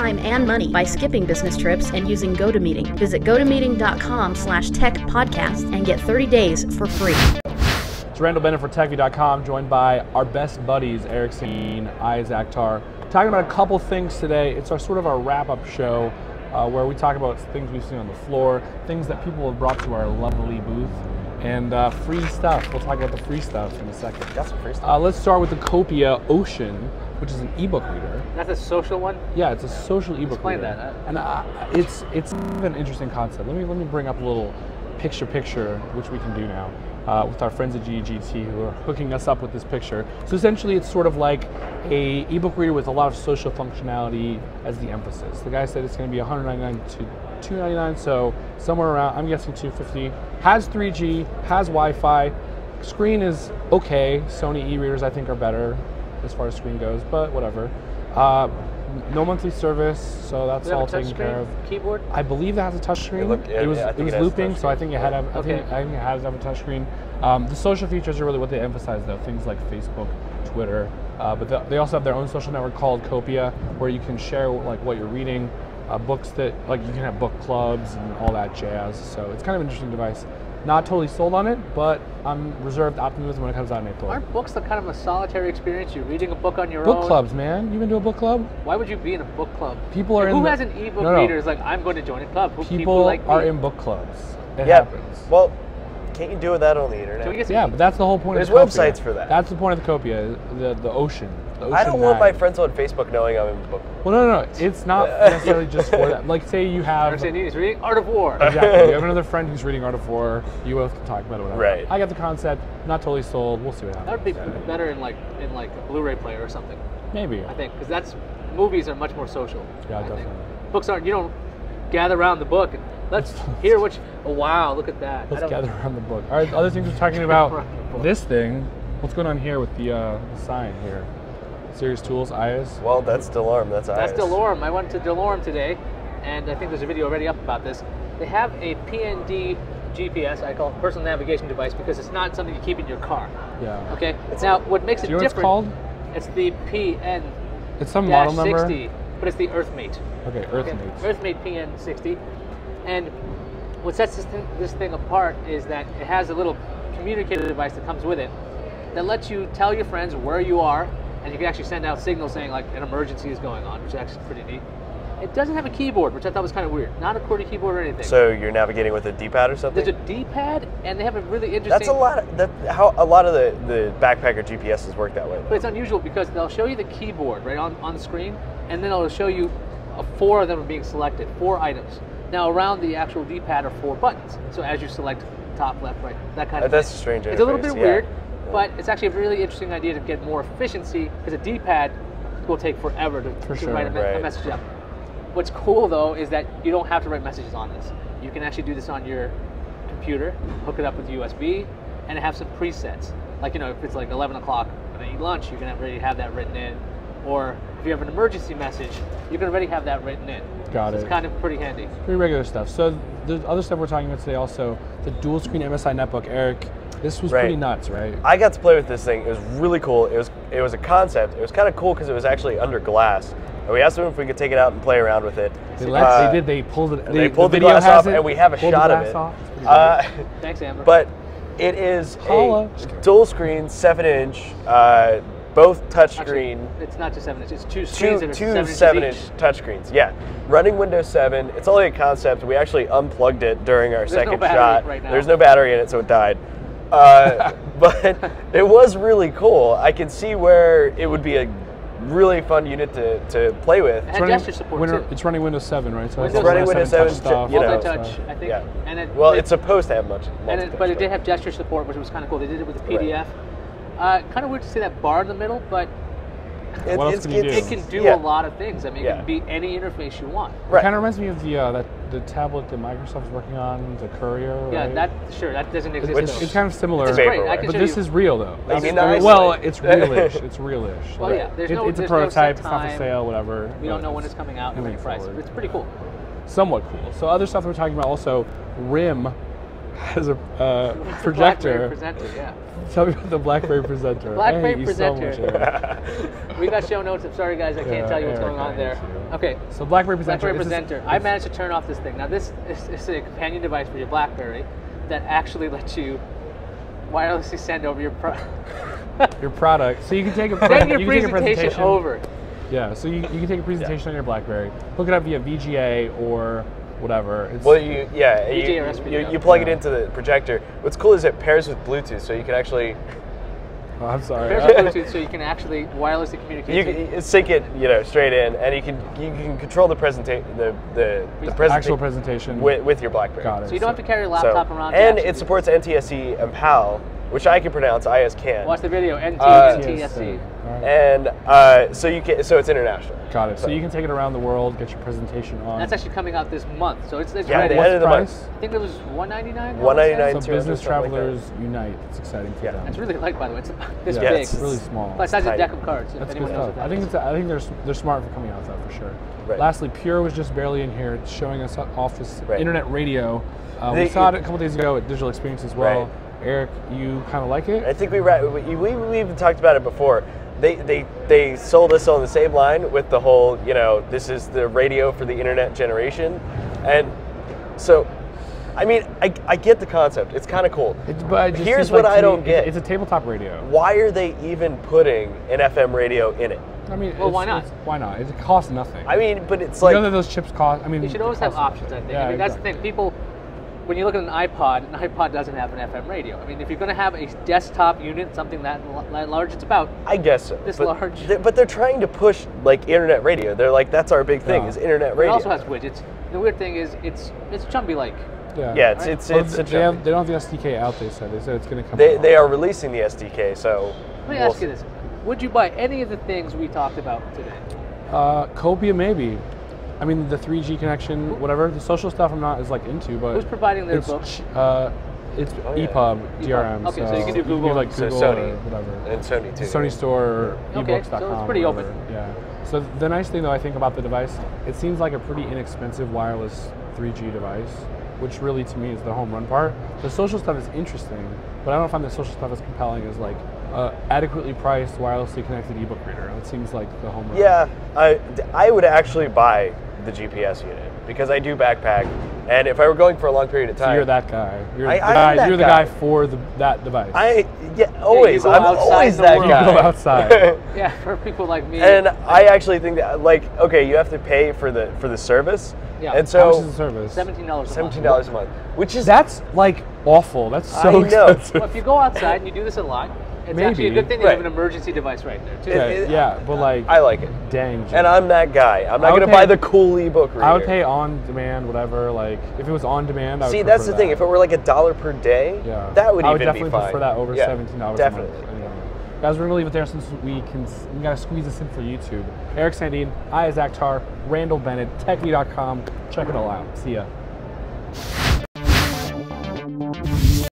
time and money by skipping business trips and using GoToMeeting. Visit gotomeeting.com/techpodcast and get 30 days for free. It's Randall Bennett for techview.com, joined by our best buddies, Eric, Sandine, Iyaz, Akhtar. Talking about a couple things today. It's sort of our wrap-up show where we talk about things we've seen on the floor, things that people have brought to our lovely booth, and free stuff. We'll talk about the free stuff in a second. Got some free stuff. Let's start with the Cobia Ocean, which is an ebook reader. That's a social one? Yeah, it's a social ebook Explain reader. that. And it's an interesting concept. Let me bring up a little picture, which we can do now with our friends at GGT who are hooking us up with this picture. So essentially, it's sort of like a ebook reader with a lot of social functionality as the emphasis. The guy said it's going to be $199 to $299, so somewhere around, I'm guessing $250. Has 3G, has Wi-Fi. Screen is okay. Sony e-readers I think are better as far as screen goes, but whatever. No monthly service, so that's all taken care of. Keyboard? I believe it has a touchscreen. It was looping, so I think it had I think it has to have a touchscreen. The social features are really what they emphasize, though. Things like Facebook, Twitter, but they also have their own social network called Cobia, where you can share like what you're reading, books that like you can have book clubs and all that jazz. So it's kind of an interesting device. Not totally sold on it, but I'm reserved optimism when it comes out in April. Aren't books kind of a solitary experience? You're reading a book on your own. Book clubs, man. You been to a book club? Why would you be in a book club? People are who has an ebook reader is like, I'm going to join a club. People like are me. in book clubs. It happens. Well, can't you do that on the internet? Yeah, but that's the whole point There's of Cobia. websites for that. That's the point of the Cobia, the ocean. I don't want my friends on Facebook knowing I'm in book. Well, no. It's not necessarily just for that. Like, say you have... He's reading Art of War. Exactly. You have another friend who's reading Art of War. You both can talk about it, whatever. Right. I got the concept. Not totally sold. We'll see what happens. That would be better in like a Blu-ray player or something. Maybe. I think, because movies are much more social. Yeah, definitely. Books aren't. You don't gather around the book and let's hear what. Oh wow, look at that. Let's gather around the book. All right. Other things we're talking about. This thing. What's going on here with the sign here? Serious Tools, Iyaz. Well, that's Delorme. That's Iyaz. That's Delorme. I went to Delorme today, and I think there's a video already up about this. They have a PND GPS, I call it personal navigation device, because it's not something you keep in your car. Yeah. Okay. Now, what makes it different? What it's called? It's the PN. It's some model number. 60, but it's the EarthMate. Okay, EarthMate. EarthMate PN60, and what sets this thing apart is that it has a little communicator device that comes with it that lets you tell your friends where you are. And you can actually send out signals saying like an emergency is going on, which is actually pretty neat. It doesn't have a keyboard, which I thought was kind of weird. Not a QWERTY keyboard or anything. So you're navigating with a D-pad or something? There's a D-pad, and they have a really interesting... That's a lot how a lot of the backpacker GPSs work that way. But it's unusual because they'll show you the keyboard right on the screen, and then it'll show you 4 of them are being selected, 4 items. Now around the actual D-pad are 4 buttons. So as you select top, left, right, that kind of That's thing. a strange interface. It's a little bit weird. But it's actually a really interesting idea to get more efficiency, because a D-pad will take forever to write a message up. What's cool though is that you don't have to write messages on this. You can actually do this on your computer, hook it up with USB, and have some presets. Like, you know, if it's like 11 o'clock when I eat lunch, you can already have that written in. Or if you have an emergency message, you can already have that written in. Got it. It's kind of pretty handy. Pretty regular stuff. So the other stuff we're talking about today also, the dual screen MSI Netbook. Eric, this was pretty nuts, right? I got to play with this thing. It was really cool. It was a concept. It was kind of cool because it was actually under glass. And we asked them if we could take it out and play around with it. They did. They pulled it. They pulled the glass off, and we have a shot of it. Thanks, Amber. But it is a dual screen, 7-inch, both touchscreen. It's not just 7 inches. It's two screens. Two 7-inch touchscreents. Yeah, running Windows 7. It's only a concept. We actually unplugged it during our second shot. Right now. There's no battery in it, so it died. But it was really cool. I can see where it would be a really fun unit to play with. It had gesture support too. It's running Windows 7, right? So it's running Windows 7 stuff. Multi-touch, I think. Yeah. And it's supposed to have but it did have gesture support, which was kind of cool. They did it with a PDF. Kind of weird to see that bar in the middle, but what else can you do? It can do a lot of things. I mean, it can be any interface you want. Right. It kind of reminds me of the tablet that Microsoft's working on, the Courier. Yeah, right? that doesn't exist. It's kind of similar. It's great. But this is real though. Well, it's realish. It's realish. Well, yeah. It's a prototype. It's not for sale. Whatever. We don't know when it's coming out and any price. It's pretty cool. Somewhat cool. So other stuff we're talking about also, RIM has a projector. BlackBerry Presenter, yeah. Tell me about the BlackBerry Presenter. BlackBerry I hate you Presenter. so much, Eric. We got show notes. I'm sorry, guys. I can't tell you what's Eric, going on I there. hate you. Okay. So BlackBerry Presenter. BlackBerry Presenter. I managed to turn off this thing. Now this is a companion device for your BlackBerry that actually lets you wirelessly send over your your product. So you can take a send your you can take a presentation over. Yeah. So you can take a presentation on your BlackBerry, hook it up via VGA or whatever. It's, Well, VGA you plug it into the projector. What's cool is it pairs with Bluetooth, so you can actually oh, I'm sorry. Pairs with Bluetooth, so you can actually wirelessly communicate. you can sync it, straight in, and you can control the presentation, the actual presentation with your BlackBerry. Got it. So you don't have to carry your laptop around. And it supports NTSC and PAL, which I can pronounce. Iyaz can't. Watch the video. NTSC. And so it's international. Got it. So you can take it around the world, get your presentation on. That's actually coming out this month, so it's Yeah, ready. the end of the price? month. I think it was $199. $199. So business something like travelers unite. It's exciting for them. It's really light, by the way. It's this Yeah, big. it's really small. But size a tiny. deck of cards. If That's good anyone knows stuff. what that I think is. they're smart for coming out with that for sure. Right. Lastly, Pure was just barely in here, showing us off this Right. internet radio. We saw it a couple days ago at Digital Experience as well. Right. Eric, you kind of like it? I think we even talked about it before. They sold us on the same line with the whole, this is the radio for the internet generation, and so, I mean, I get the concept. It's kind of cool. But it just Here's seems what like I to don't me, get. It's a tabletop radio. Why are they even putting an FM radio in it? I mean, Well, why not? Why not? It costs nothing. I mean, but it's you like know that those chips cost. I mean, You should always have options, I think. Yeah, I mean, that's exactly. the thing. People, when you look at an iPod doesn't have an FM radio. I mean, if you're going to have a desktop unit, something that large, it's about I guess so. this but large. But they're trying to push like internet radio. They're like, that's our big thing, Yeah. is internet It radio. also has widgets. The weird thing is, it's Chumby-like. Yeah, it's Well, a they chunk. don't have the SDK out. They said it's going to come. They out. are releasing the SDK, so Let me ask you this: would you buy any of the things we talked about today? Cobia maybe. I mean, the 3G connection, whatever. The social stuff I'm not as into, but Who's providing their it's, books? It's yeah. EPUB, DRM. Okay, so you can do Google. like So Google Sony. or whatever. And Sony too. Sony Store or Okay, ebooks.com. so it's pretty or open. whatever. Yeah. So the nice thing though I think about the device, it seems like a pretty inexpensive wireless 3G device, which really to me is the home run part. The social stuff is interesting, but I don't find the social stuff as compelling as like adequately priced wirelessly connected ebook reader. That seems like the home run. Yeah, I would actually buy the GPS unit because I do backpack, and if I were going for a long period of time, So you're that guy. You're, I the, am guy, that you're the guy. guy for that device. always. go I'm outside always the that world. guy. You go outside. Yeah, for people like me. And I actually think that, okay, you have to pay for the service, Yeah. and How much is the so service? $17 $17 a month, which is That's like awful. That's so I know. expensive. Well, if you go outside and you do this a lot, it's actually a Maybe. good thing to Right. have an emergency device right there too. Okay, yeah, but like, I like it, dang. Jim. and I'm that guy. I'm I not would going to buy pay- the cool ebook reader. I would pay on demand, whatever. Like, if it was on demand, I would See, prefer that's the thing. that. If it were like $1 per day, Yeah. that would I would even definitely be fine. prefer that over Yeah, $17 definitely. a month. Anyway. Guys, we're gonna leave it there since we gotta squeeze this in for YouTube. Eric Sandine, Iyaz Akhtar, Randall Bennett, techme.com. Check it all out. See ya.